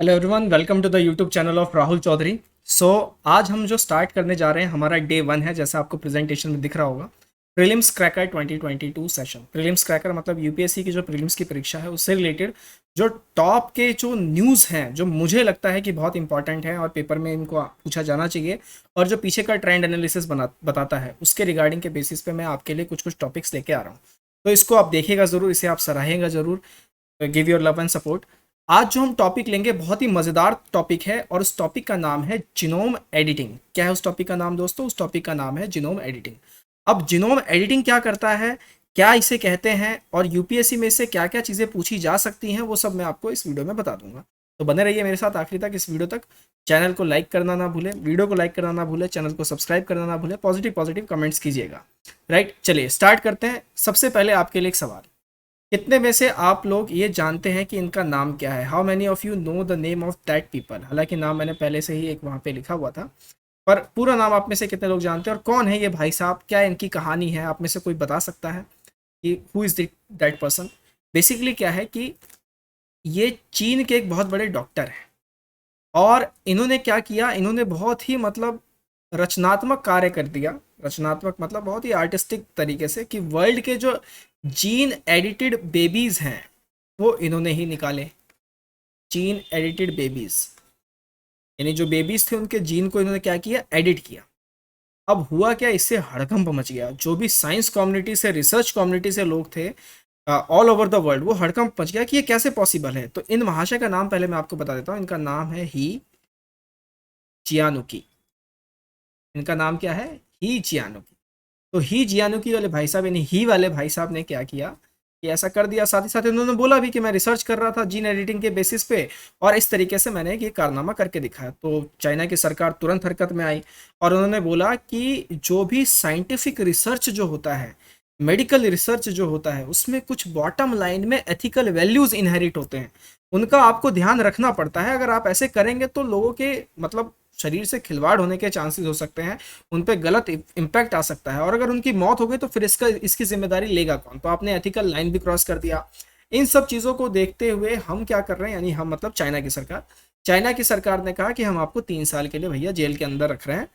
Hello everyone, welcome to the YouTube channel of Rahul Chaudhary. आज हम जो स्टार्ट करने जा रहे हैं, हमारा डे 1 है, जैसा आपको प्रेजेंटेशन में दिख रहा होगा। Prelims cracker 2022 session. Prelims cracker मतलब यूपीएससी की जो प्रीलिम्स की परीक्षा है उससे रिलेटेड जो टॉप के जो न्यूज़ हैं, जो मुझे लगता है कि बहुत इंपॉर्टेंट है और पेपर में इनको पूछा जाना चाहिए, और जो पीछे का ट्रेंड एनालिसिस बताता है, उसके रिगार्डिंग के बेसिस पे मैं आपके लिए कुछ कुछ टॉपिक्स लेके आ रहा हूँ। तो इसको आप देखिएगा ज़रूर, इसे आप सराहेगा ज़रूर। Give your love and support. आज जो हम टॉपिक लेंगे बहुत ही मज़ेदार टॉपिक है, और उस टॉपिक का नाम है जीनोम एडिटिंग। क्या है उस टॉपिक का नाम दोस्तों? उस टॉपिक का नाम है जीनोम एडिटिंग। अब जीनोम एडिटिंग क्या करता है, क्या इसे कहते हैं, और यूपीएससी में से क्या क्या चीज़ें पूछी जा सकती हैं, वो सब मैं आपको इस वीडियो में बता दूंगा। तो बने रहिए मेरे साथ आखिरी तक, इस वीडियो तक। चैनल को लाइक करना ना भूलें, वीडियो को लाइक करना ना भूलें, चैनल को सब्सक्राइब करना ना भूलें, पॉजिटिव पॉजिटिव कमेंट्स कीजिएगा। राइट, चलिए स्टार्ट करते हैं। सबसे पहले आपके लिए एक सवाल। कितने में से आप लोग ये जानते हैं कि इनका नाम क्या है? How many of you know the name of that people? हालांकि नाम मैंने पहले से ही एक वहाँ पे लिखा हुआ था, पर पूरा नाम आप में से कितने लोग जानते हैं, और कौन है ये भाई साहब? क्या इनकी कहानी है? आप में से कोई बता सकता है कि who is that person? Basically क्या है कि ये चीन के एक बहुत बड़े डॉक्टर हैं, और इन्होंने क्या किया, इन्होंने बहुत ही मतलब रचनात्मक कार्य कर दिया। रचनात्मक मतलब बहुत ही आर्टिस्टिक तरीके से, कि वर्ल्ड के जो जीन एडिटेड बेबीज हैं वो इन्होंने ही निकाले। जीन एडिटेड बेबीज यानी जो बेबीज थे उनके जीन को इन्होंने क्या किया, एडिट किया। अब हुआ क्या, इससे हड़कंप मच गया। जो भी साइंस कम्युनिटी से, रिसर्च कम्युनिटी से लोग थे ऑल ओवर द वर्ल्ड, वो हड़कंप मच गया कि ये कैसे पॉसिबल है। तो इन महाशय का नाम पहले मैं आपको बता देता हूँ। इनका नाम है ही जियानुकी। इनका नाम क्या है? ही जियानुकी। तो ही जियानुकी वाले भाई साहब, यानी ही वाले भाई साहब ने क्या किया कि ऐसा कर दिया। साथ ही साथ उन्होंने बोला भी कि मैं रिसर्च कर रहा था जीन एडिटिंग के बेसिस पे, और इस तरीके से मैंने ये कारनामा करके दिखाया। तो चाइना की सरकार तुरंत हरकत में आई, और उन्होंने बोला कि जो भी साइंटिफिक रिसर्च जो होता है, मेडिकल रिसर्च जो होता है, उसमें कुछ बॉटम लाइन में एथिकल वैल्यूज इनहेरिट होते हैं, उनका आपको ध्यान रखना पड़ता है। अगर आप ऐसे करेंगे तो लोगों के मतलब शरीर से खिलवाड़ होने के चांसेस हो सकते हैं, उन पे गलत इम्पैक्ट आ सकता है, और अगर उनकी मौत हो गई तो फिर इसकी जिम्मेदारी लेगा कौन? तो आपने एथिकल लाइन भी क्रॉस कर दिया। इन सब चीज़ों को देखते हुए हम क्या कर रहे हैं, यानी हम मतलब चाइना की सरकार ने कहा कि हम आपको 3 साल के लिए भैया जेल के अंदर रख रहे हैं।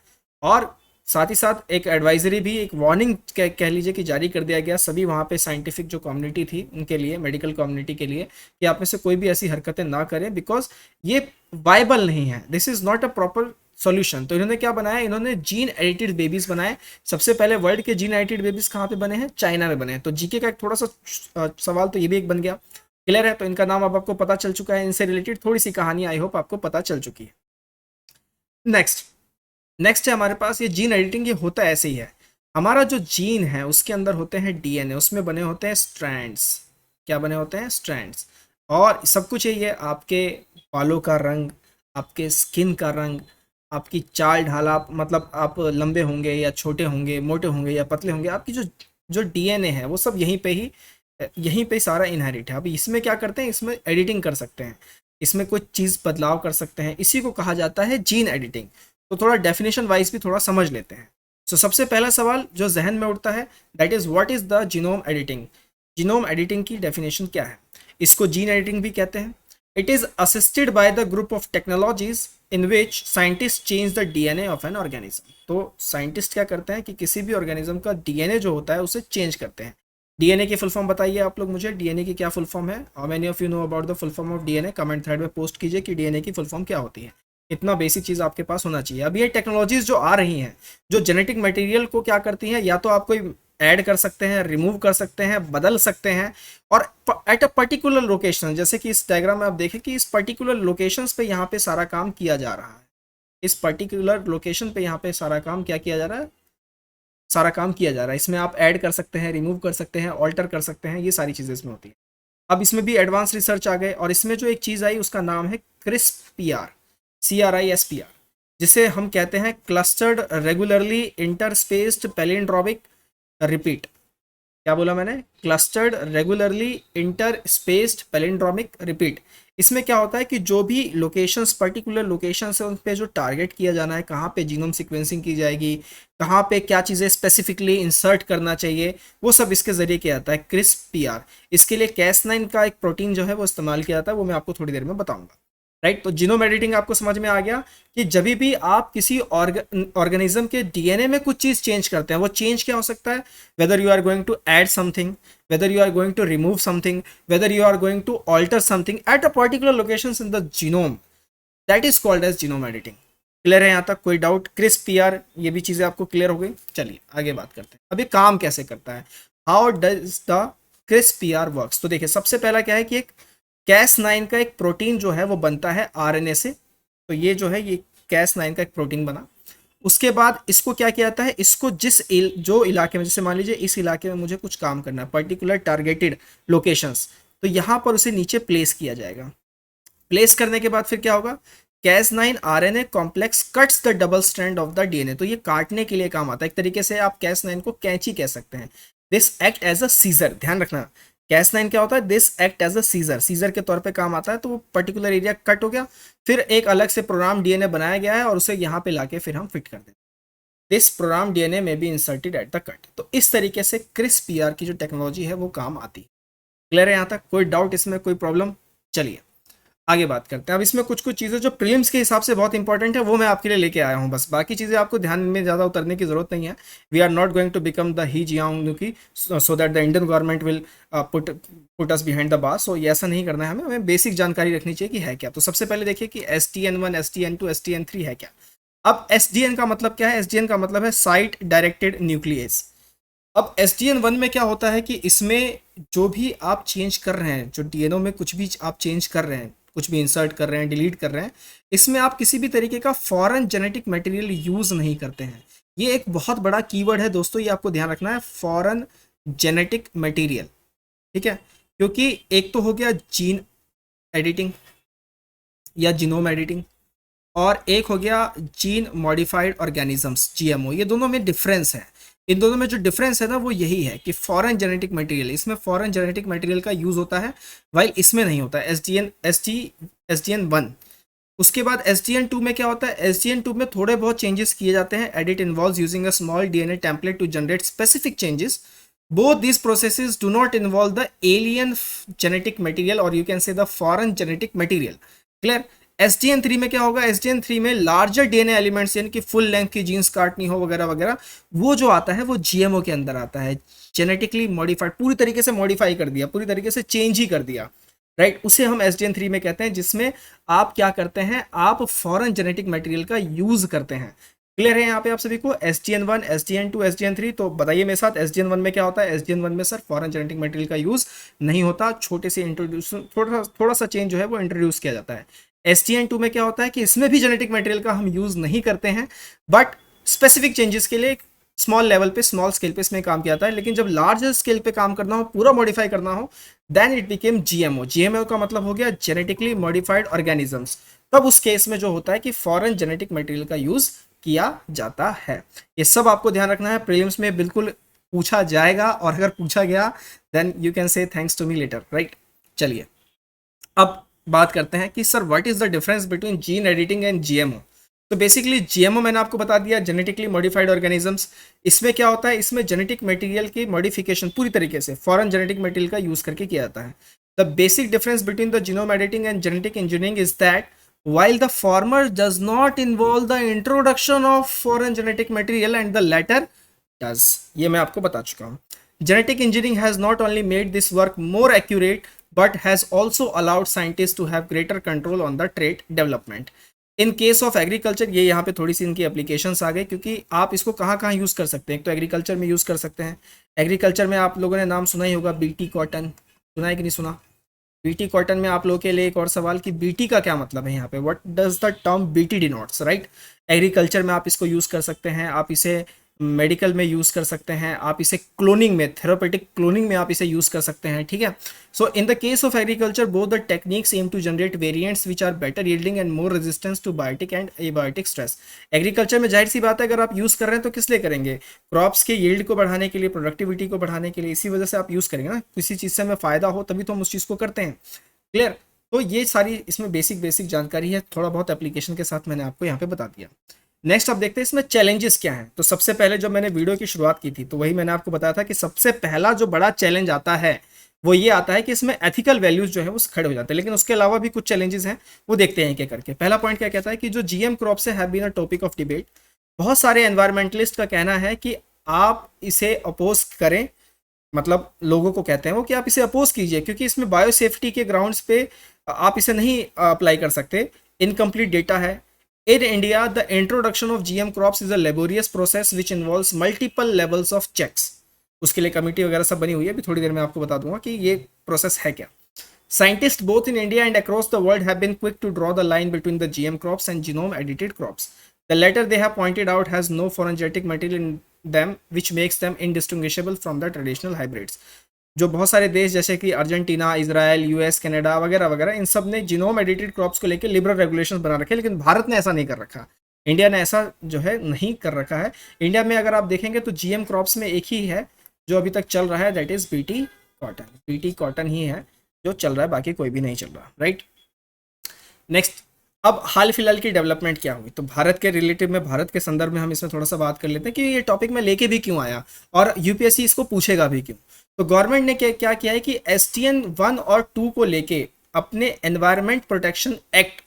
और साथ ही साथ एक एडवाइजरी भी, एक वार्निंग कह लीजिए कि जारी कर दिया गया सभी वहाँ पे साइंटिफिक जो कम्युनिटी थी उनके लिए, मेडिकल कम्युनिटी के लिए, कि आप में से कोई भी ऐसी हरकतें ना करें, बिकॉज ये वायबल नहीं है। This is not a proper solution. तो इन्होंने क्या बनाया, इन्होंने जीन एडिटेड बेबीज बनाए। सबसे पहले वर्ल्ड के जीन एडिटेड बेबीज कहाँ पे बने हैं? चाइना में बने हैं। तो जीके का एक थोड़ा सा सवाल तो ये भी एक बन गया। क्लियर है? तो इनका नाम अब आपको पता चल चुका है। इनसे रिलेटेड थोड़ी सी कहानी आई होप आपको पता चल चुकी है। नेक्स्ट नेक्स्ट है हमारे पास ये जीन एडिटिंग। ये होता ऐसे ही है, हमारा जो जीन है उसके अंदर होते हैं डीएनए, उसमें बने होते हैं स्ट्रैंड्स। क्या बने होते हैं? स्ट्रैंड्स। और सब कुछ यही है, आपके बालों का रंग, आपके स्किन का रंग, आपकी चाल ढाल, आप मतलब आप लंबे होंगे या छोटे होंगे, मोटे होंगे या पतले होंगे, आपकी जो जो डीएनए है वो सब यहीं पे सारा इनहेरिट है। अब इसमें क्या करते हैं, इसमें एडिटिंग कर सकते हैं, इसमें कोई चीज़ बदलाव कर सकते हैं, इसी को कहा जाता है जीन एडिटिंग। तो थोड़ा डेफिनेशन वाइज भी थोड़ा समझ लेते हैं। सबसे पहला सवाल जो जहन में उठता है, that is what is the genome editing. Genome editing की डेफिनेशन क्या है? इसको जीन एडिटिंग भी कहते हैं। It is assisted by the group of technologies in which scientist change the DNA of an organism. तो साइंटिस्ट क्या करते हैं कि किसी भी ऑर्गेनिज्म का डीएनए जो होता है उसे चेंज करते हैं। डीएनए की फुल फॉर्म बताइए आप लोग मुझे, डीएनए की क्या फुल फॉर्म है? How many of you know about the full form of DNA? Comment thread में पोस्ट कीजिए कि डीएनए की फुल फॉर्म क्या होती है। इतना बेसिक चीज़ आपके पास होना चाहिए। अब ये टेक्नोलॉजीज जो आ रही हैं, जो जेनेटिक मटेरियल को क्या करती हैं, या तो आप कोई ऐड कर सकते हैं, रिमूव कर सकते हैं, बदल सकते हैं, और एट अ पर्टिकुलर लोकेशन, जैसे कि इस डायग्राम में आप देखें कि इस पर्टिकुलर लोकेशंस पे यहाँ पे सारा काम किया जा रहा है। इस पर्टिकुलर लोकेशन पे यहाँ पे सारा काम क्या किया जा रहा है? सारा काम किया जा रहा है। इसमें आप ऐड कर सकते हैं, रिमूव कर सकते हैं, ऑल्टर कर सकते हैं, ये सारी चीज़ें इसमें होती है। अब इसमें भी एडवांस रिसर्च आ गए, और इसमें जो एक चीज़ आई उसका नाम है क्रिस्प-पीआर, CRISPR, जिसे हम कहते हैं clustered regularly interspaced palindromic repeat. क्या बोला मैंने? Clustered regularly interspaced palindromic repeat. इसमें क्या होता है कि जो भी लोकेशंस, पर्टिकुलर लोकेशंस है, उन पे जो टारगेट किया जाना है, कहाँ पे जीनोम सीक्वेंसिंग की जाएगी, कहाँ पे क्या चीज़ें स्पेसिफिकली इंसर्ट करना चाहिए, वो सब इसके ज़रिए किया जाता है। क्रिस्प-पीआर, इसके लिए Cas9 का एक प्रोटीन जो है वो इस्तेमाल किया जाता है, वो मैं आपको थोड़ी देर में बताऊंगा। राइट। तो जीनोम एडिटिंग आपको समझ में आ गया कि जब भी आप किसी ऑर्गेनिज्म के डीएनए में कुछ चीज चेंज करते हैं, वो चेंज क्या हो सकता है, whether you are going to add something, whether you are going to remove something, whether you are going to alter something at a particular locations in the genome, that is called as genome editing। Clear है यहाँ तक, कोई doubt? Crisp PR, ये भी चीजें आपको clear हो गई। चलिए आगे बात करते हैं, अभी काम कैसे करता है, how does the crisp PR works. तो देखिए सबसे पहला क्या है कि एक Cas9 का एक प्रोटीन जो है वो बनता है आरएनए से। तो ये जो है ये Cas9 का एक प्रोटीन बना, उसके बाद इसको क्या किया जाता है, इसको जो इलाके में, जैसे मान लीजिए इस इलाके में मुझे कुछ काम करना है, पर्टिकुलर टारगेटेड लोकेशंस, तो यहाँ पर उसे नीचे प्लेस किया जाएगा। प्लेस करने के बाद फिर क्या होगा, Cas9 RNA complex cuts the double strand of the DNA. तो ये काटने के लिए काम आता है, एक तरीके से आप Cas9 को कैंची कह सकते हैं। This act as a scissor, ध्यान रखना Cas9 क्या होता है, this act as a scissor, scissor के तौर पे काम आता है। तो वो पर्टिकुलर एरिया कट हो गया, फिर एक अलग से प्रोग्राम डीएनए बनाया गया है और उसे यहाँ पे लाके फिर हम फिट कर देते हैं। दिस प्रोग्राम डीएनए में be inserted at the cut. तो इस तरीके से क्रिस्प पीआर की जो टेक्नोलॉजी है वो काम आती है। क्लियर है यहाँ तक, कोई डाउट इसमें, कोई प्रॉब्लम? चलिए आगे बात करते हैं। अब इसमें कुछ कुछ चीज़ें जो प्रीलिम्स के हिसाब से बहुत इंपॉर्टेंट है वो मैं आपके लिए लेके आया हूँ, बस बाकी चीज़ें आपको ध्यान में ज़्यादा उतरने की जरूरत नहीं है। We are not going to become the He Jiang so that the Indian government will put us behind the bars. So ये ऐसा नहीं करना है हमें बेसिक जानकारी रखनी चाहिए कि है क्या। तो सबसे पहले देखिए कि SDN1, SDN2, SDN3 है क्या। अब SDN का मतलब क्या है, SDN का मतलब है साइट डायरेक्टेड न्यूक्लियस। अब SDN1 में क्या होता है कि इसमें जो भी आप चेंज कर रहे हैं, जो डीएनए में कुछ भी आप चेंज कर रहे हैं, कुछ भी इंसर्ट कर रहे हैं, डिलीट कर रहे हैं, इसमें आप किसी भी तरीके का फॉरेन जेनेटिक मटेरियल यूज नहीं करते हैं। ये एक बहुत बड़ा कीवर्ड है दोस्तों, ये आपको ध्यान रखना है, फॉरेन जेनेटिक मटेरियल, ठीक है। क्योंकि एक तो हो गया जीन एडिटिंग या जीनोम एडिटिंग, और एक हो गया जीन मॉडिफाइड ऑर्गेनिजम्स, GMO। ये दोनों में डिफरेंस है। इन दोनों में जो डिफरेंस है ना वो यही है कि फॉरेन जेनेटिक मटेरियल, इसमें फॉरेन जेनेटिक मटेरियल का यूज होता है, वाइल इसमें नहीं होता है। SDN1। उसके बाद SDN2 में क्या होता है, SDN2 में थोड़े बहुत चेंजेस किए जाते हैं। Edit involves using a small DNA template to generate specific changes. Both these processes do not involve the alien genetic material or you can say the foreign genetic material। Clear? SDN3 में क्या होगा, SDN3 में larger DNA elements यानी कि full length की jeans काटनी हो वगैरह वगैरह, वो जो आता है वो GMO के अंदर आता है, जेनेटिकली मॉडिफाइड, पूरी तरीके से मॉडिफाई कर दिया, पूरी तरीके से चेंज ही कर दिया, राइट। उसे हम SDN3 में कहते हैं, जिसमें आप क्या करते हैं, आप फॉरेन जेनेटिक मटेरियल का यूज करते हैं। क्लियर है यहाँ पे आप सभी को? SDN1, SDN2, SDN3। तो बताइए मेरे साथ, SDN1 में क्या होता है? SDN1 में सर फॉरेन जेनेटिक मटेरियल का यूज नहीं होता, छोटे से इंट्रोड्यूस, थोड़ा सा चेंज जो है वो इंट्रोड्यूस किया जाता है। SDN2 में क्या होता है कि इसमें भी जेनेटिक मटेरियल का हम यूज नहीं करते हैं, बट स्पेसिफिक चेंजेस के लिए स्मॉल लेवल पे, स्मॉल स्केल पे इसमें काम किया जाता है। लेकिन जब लार्ज स्केल पे काम करना हो, पूरा मॉडिफाई करना हो, then it became GMO। GMO का मतलब हो गया जेनेटिकली मॉडिफाइड ऑर्गेनिजम्स। तब उस केस में जो होता है कि फॉरेन जेनेटिक मटेरियल का यूज किया जाता है। ये सब आपको ध्यान रखना है, प्रीलिम्स में बिल्कुल पूछा जाएगा, और अगर पूछा गया then you can say thanks to me later, right. चलिए अब बात करते हैं कि sir what is the difference between gene editing and GMO। तो बेसिकली GMO मैंने आपको बता दिया, जेनेटिकली मॉडिफाइड ऑर्गेनिजम्स। इसमें क्या होता है, इसमें जेनेटिक मटेरियल की मॉडिफिकेशन पूरी तरीके से फॉरेन जेनेटिक मटेरियल का यूज करके किया जाता है। The basic difference between the genome editing and genetic engineering is that while the former does not involve the introduction of foreign genetic material and the latter does। ये मैं आपको बता चुका हूँ। Genetic engineering has not only made this work more accurate but has also allowed scientists to have greater control on the trait development। In case of agriculture, ये यहाँ पे थोड़ी सी इनकी एप्लीकेशंस आ गए, क्योंकि आप इसको कहाँ कहाँ यूज़ कर सकते हैं। एक तो एग्रीकल्चर में यूज़ कर सकते हैं। एग्रीकल्चर में आप लोगों ने नाम सुना ही होगा, BT कॉटन, सुना है कि नहीं सुना? BT कॉटन में आप लोगों के लिए एक और सवाल कि BT का क्या मतलब है यहाँ पे, what does the term BT denotes, right. Agriculture में आप इसको यूज़ कर सकते हैं, आप इसे मेडिकल में यूज़ कर सकते हैं, आप इसे क्लोनिंग में, थेरापेटिक क्लोनिंग में आप इसे यूज़ कर सकते हैं, ठीक है। So in the case of agriculture both the techniques aim to generate variants which are better yielding and more resistance to biotic and abiotic stress. Agriculture में जाहिर सी बात है, अगर आप यूज़ कर रहे हैं तो किस लिए करेंगे, क्रॉप्स के यील्ड को बढ़ाने के लिए, प्रोडक्टिविटी को बढ़ाने के लिए, इसी वजह से आप यूज़ करेंगे ना, किसी चीज़ से हमें फ़ायदा हो तभी तो हम उस चीज़ को करते हैं। क्लियर? तो ये सारी इसमें बेसिक जानकारी है, थोड़ा बहुत एप्लीकेशन के साथ मैंने आपको यहाँ पे बता दिया। नेक्स्ट आप देखते हैं इसमें चैलेंजेस क्या हैं। तो सबसे पहले जब मैंने वीडियो की शुरुआत की थी तो वही मैंने आपको बताया था कि सबसे पहला जो बड़ा चैलेंज आता है वो ये आता है कि इसमें एथिकल वैल्यूज जो है वो खड़े हो जाते हैं। लेकिन उसके अलावा भी कुछ चैलेंजेस हैं, वो देखते हैं क्या करके। पहला पॉइंट क्या कहता है कि जो जीएम क्रॉप से have been a topic of debate, बहुत सारे एनवायरमेंटलिस्ट का कहना है कि आप इसे अपोज करें, मतलब लोगों को कहते हैं वो कि आप इसे अपोज कीजिए, क्योंकि इसमें बायोसेफ्टी के ग्राउंड्स पे आप इसे नहीं अप्लाई कर सकते, इनकम्प्लीट डेटा है। In India the introduction of GM crops is a laborious process which involves multiple levels of checks. उसके लिए कमेटी वगैरह सब बनी हुई है, अभी थोड़ी देर में आपको बता दूंगा कि ये प्रोसेस है क्या। Scientists both in India and across the world have been quick to draw the line between the GM crops and genome edited crops. The latter, they have pointed out, has no foreign genetic material in them which makes them indistinguishable from the traditional hybrids. जो बहुत सारे देश जैसे कि Argentina, Israel, US, Canada वगैरह वगैरह, इन सब ने जीनोम एडिटेड क्रॉप्स को लेकर लिबरल रेगुलेशंस बना रखे हैं, लेकिन भारत ने ऐसा नहीं कर रखा। इंडिया ने ऐसा जो है नहीं कर रखा है। इंडिया में अगर आप देखेंगे तो जीएम क्रॉप्स में एक ही है जो अभी तक चल रहा है, that is BT cotton. BT cotton ही है जो चल रहा है, बाकी कोई भी नहीं चल रहा, राइट। नेक्स्ट, अब हाल फिलहाल की डेवलपमेंट क्या हुई, तो भारत के रिलेटिव में, भारत के संदर्भ में हम इसमें थोड़ा सा बात कर लेते हैं कि ये टॉपिक में लेके भी क्यों आया और यूपीएससी इसको पूछेगा भी क्यों। तो गवर्नमेंट ने क्या किया है कि एसटीएन 1 और 2 को लेके अपने environment protection act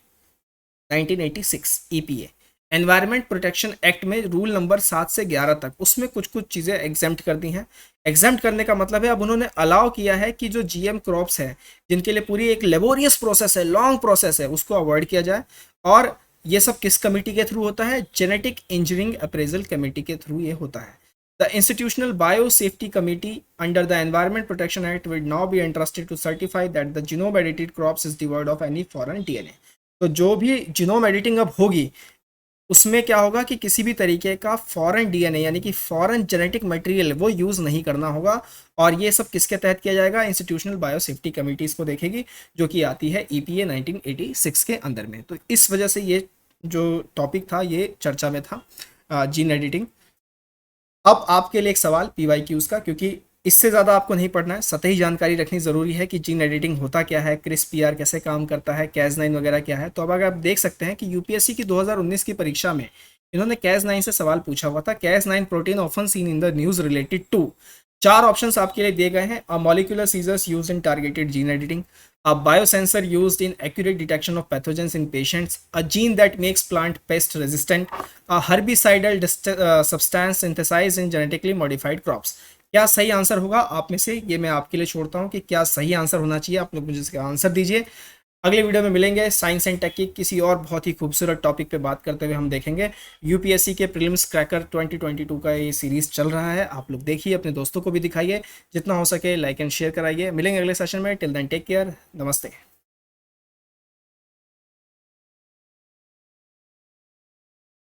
1986 EPA, environment protection act में रूल नंबर 7 से 11 तक, उसमें कुछ कुछ चीज़ें एग्जेम्प्ट कर दी हैं। एग्जेम्प्ट करने का मतलब है अब उन्होंने अलाउ किया है कि जो जीएम क्रॉप्स है जिनके लिए पूरी एक लेबोरियस प्रोसेस है, लॉन्ग प्रोसेस है, उसको अवॉइड किया जाए। और ये सब किस कमेटी के थ्रू होता है? जेनेटिक इंजीनियरिंग अप्रेजल कमेटी के थ्रू ये होता है। The institutional biosafety committee under the environment protection act will now be interested to certify that the genome edited crops is devoid of any foreign DNA. तो जो भी genome editing अब होगी उसमें क्या होगा कि किसी भी तरीके का फॉरेन डीएनए यानी कि फॉरेन जेनेटिक मटेरियल वो यूज़ नहीं करना होगा। और ये सब किसके तहत किया जाएगा? इंस्टीट्यूशनल बायोसेफ्टी कमेटी इसको देखेगी, जो कि आती है ईपीए 1986 के अंदर में। तो इस वजह से ये जो टॉपिक था ये चर्चा में था, जीन एडिटिंग। अब आपके लिए एक सवाल पीवाईक्यूज का, क्योंकि इससे ज़्यादा आपको नहीं पढ़ना है, सतही जानकारी रखनी ज़रूरी है कि जीन एडिटिंग होता क्या है, क्रिस्पीआर कैसे काम करता है, कैज9 वगैरह क्या है। तो अब अगर आप देख सकते हैं कि यूपीएससी की 2019 की परीक्षा में इन्होंने कैज9 से सवाल पूछा हुआ था। Cas9 protein often seen in the news related to, 4 options आपके लिए दिए गए हैं। A molecular scissors used in targeted gene editing, a biosensor used in accurate detection of pathogens in patients, a gene that makes plant pest resistant, a herbicidal substance synthesized in genetically modified crops। क्या सही answer होगा आप में से? ये मैं आपके लिए छोड़ता हूँ कि क्या सही आंसर होना चाहिए, आप लोग मुझे इसका आंसर दीजिए। अगले वीडियो में मिलेंगे साइंस एंड टेक की किसी और बहुत ही खूबसूरत टॉपिक पे बात करते हुए। हम देखेंगे यूपीएससी के प्रीलिम्स क्रैकर 2022 का ये सीरीज चल रहा है, आप लोग देखिए, अपने दोस्तों को भी दिखाइए, जितना हो सके लाइक एंड शेयर कराइए। मिलेंगे अगले सेशन में, टिल देन टेक केयर, नमस्ते।